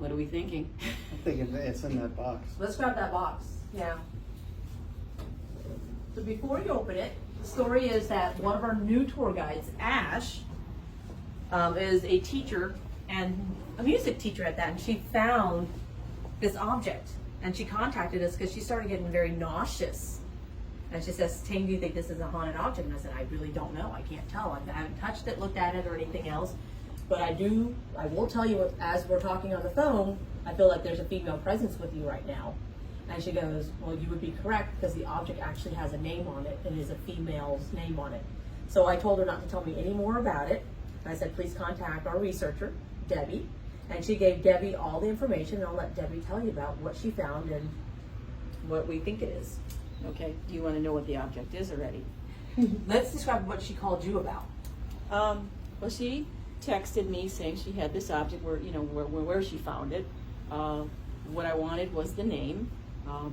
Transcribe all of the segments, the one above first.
What are we thinking? I'm thinking it's in that box. Let's grab that box. Yeah. So before you open it, the story is that one of our new tour guides, Ash, is a teacher and a music teacher at that, and she found this object, and she contacted us because she started getting very nauseous. And she says, Tane, do you think this is a haunted object? And I said, I really don't know. I can't tell. I haven't touched it, looked at it, or anything else. But I will tell you, as we're talking on the phone, I feel like there's a female presence with you right now. And she goes, well, you would be correct because the object actually has a name on it. It is a female's name on it. So I told her not to tell me any more about it. I said, please contact our researcher, Debbie. And she gave Debbie all the information, and I'll let Debbie tell you about what she found and what we think it is. Okay, do you want to know what the object is already? Let's describe what she called you about. Well, she texted me saying she had this object, where she found it. What I wanted was the name,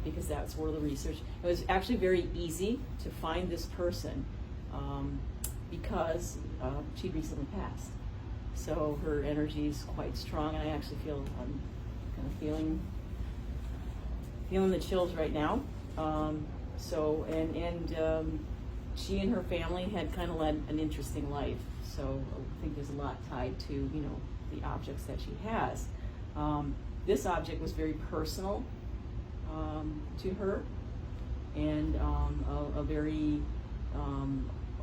because that's where the research. It was actually very easy to find this person, because she recently passed. So her energy is quite strong, and I actually feel I'm kind of feeling the chills right now. She and her family had kind of led an interesting life. So I think there's a lot tied to, the objects that she has. This object was very personal to her, and a very,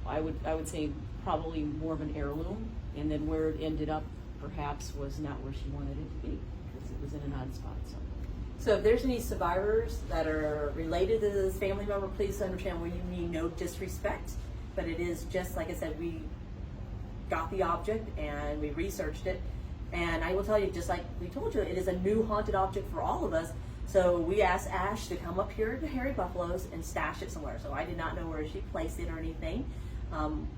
I would say probably more of an heirloom. And then where it ended up, perhaps, was not where she wanted it to be, because it was in an odd spot. So if there's any survivors that are related to this family member, please understand we mean no disrespect, but it is just, like I said, we got the object and we researched it. And I will tell you, just like we told you, it is a new haunted object for all of us. So we asked Ash to come up here to Hairy Buffaloes and stash it somewhere. So I did not know where she placed it or anything.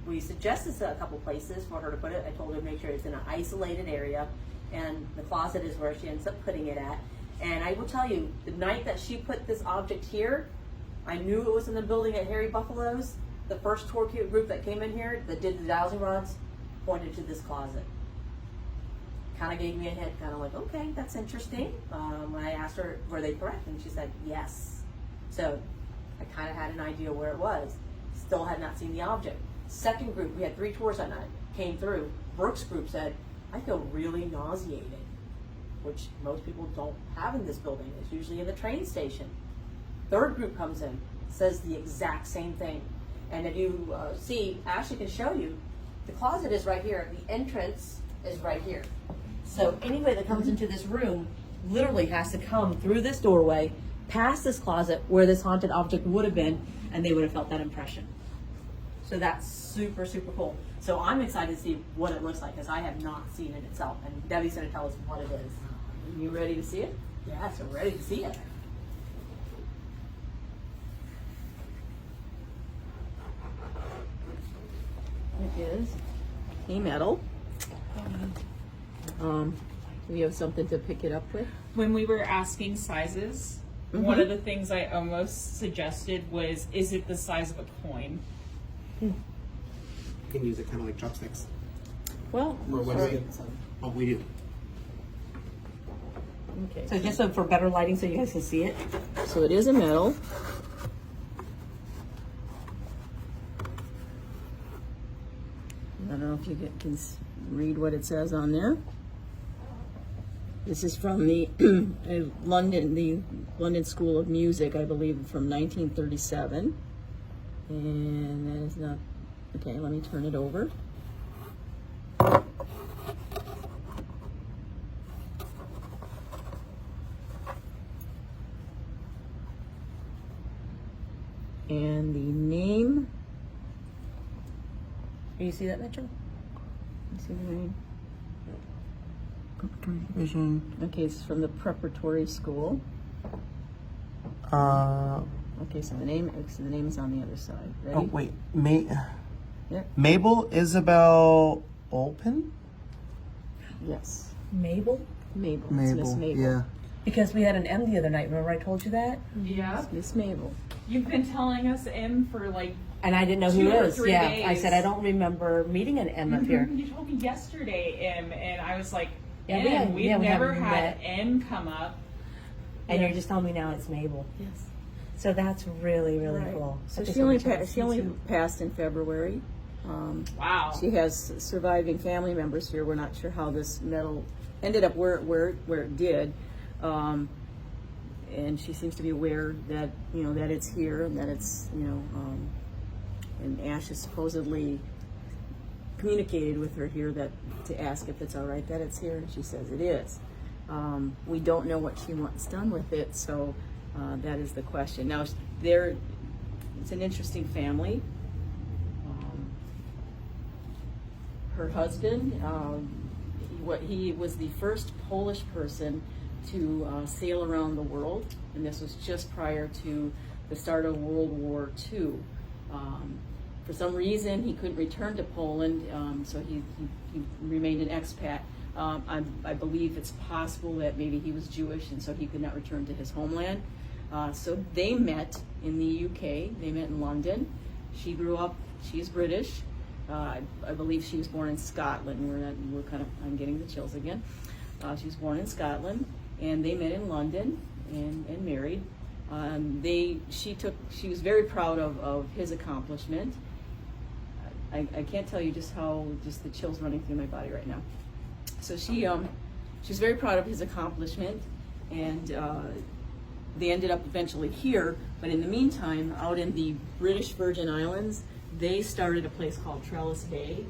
We suggested a couple places for her to put it. I told her to make sure it's in an isolated area, and the closet is where she ends up putting it at. And I will tell you, the night that she put this object here, I knew it was in the building at Hairy Buffaloes. The first tour group that came in here that did the dowsing rods pointed to this closet. Kind of gave me a hint, kind of like, okay, that's interesting. I asked her, were they correct? And she said, yes. So I kind of had an idea where it was. Still had not seen the object. Second group, we had 3 tours that night, came through. Brooks' group said, I feel really nauseated, which most people don't have in this building. It's usually in the train station. Third group comes in, says the exact same thing. And if you see, Ashley can show you, the closet is right here. The entrance is right here. So anybody that comes into this room literally has to come through this doorway, past this closet where this haunted object would have been, and they would have felt that impression. So that's super, super cool. So I'm excited to see what it looks like, because I have not seen it itself. And Debbie's going to tell us what it is. You ready to see it? Yeah, so we're ready to see it. It is a metal. Do we have something to pick it up with? When we were asking sizes, one of the things I almost suggested was, is it the size of a coin? You can use it kind of like chopsticks. Well, Or what is it? Oh, we do. okay. So just so for better lighting so you guys can see it. So it is a metal. I don't know if you can read what it says on there. This is from the London School of Music, I believe, from 1937. And that is not, okay, let me turn it over. And the name, Can you see that, Mitchell? let's see the name. Vision. Okay, it's from the preparatory school. Oh Okay, so the name is on the other side. Ready? wait, Yeah. Mabel Isabel Olpin. Yes. Mabel? Mabel. It's Miss Mabel. Yeah. Because we had an M the other night. Remember I told you that? Yeah. It's Miss Mabel. You've been telling us M for like And I didn't know who 2 it or was. 3 Yeah, I days. said I don't remember meeting an M up here. You told me yesterday M, and I was like, N. We've we never haven't had met. N come up. And you're just telling me now it's Mabel. Yes. So that's really, really Right. cool. So I just she only wanted to she only see. passed in February. Wow. She has surviving family members here. We're not sure how this medal ended up where it did, and she seems to be aware that that it's here and that it's and Ash has supposedly communicated with her here that to ask if it's all right that it's here, and she says it is. We don't know what she wants done with it, so that is the question. Now, it's an interesting family. Her husband, he was the first Polish person to sail around the world, and this was just prior to the start of World War II. For some reason, he couldn't return to Poland, so he remained an expat. I believe it's possible that maybe he was Jewish, and so he could not return to his homeland. So they met in the UK. They met in London. She grew up. She's British. I believe she was born in Scotland. I'm getting the chills again. She was born in Scotland, and they met in London and married. She was very proud of his accomplishment. I can't tell you just the chills running through my body right now. So she's very proud of his accomplishment, and they ended up eventually here. But in the meantime, out in the British Virgin Islands, they started a place called Trellis Bay,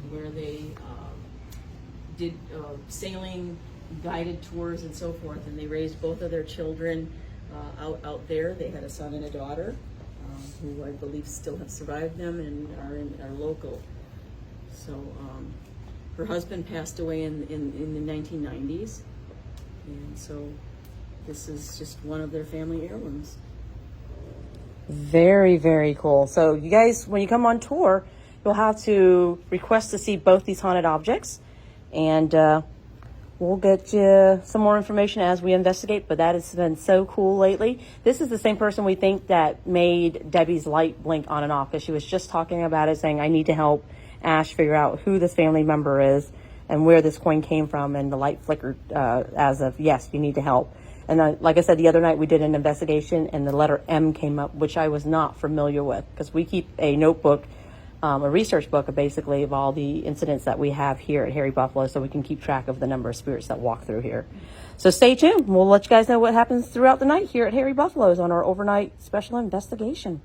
where they did sailing, guided tours, and so forth. And they raised both of their children out there. They had a son and a daughter, who I believe still have survived them and are local. So her husband passed away in the 1990s, and so this is just one of their family heirlooms. Very, very cool. So you guys, when you come on tour, you'll have to request to see both these haunted objects, and we'll get you some more information as we investigate, but that has been so cool lately. This is the same person we think that made Debbie's light blink on and off, because she was just talking about it, saying, I need to help Ash figure out who this family member is and where this coin came from, and the light flickered as of, yes, you need to help. And like I said, the other night we did an investigation, and the letter M came up, which I was not familiar with, because we keep a notebook, a research book, basically, of all the incidents that we have here at Hairy Buffalo, so we can keep track of the number of spirits that walk through here. So stay tuned. We'll let you guys know what happens throughout the night here at Hairy Buffalo's on our overnight special investigation.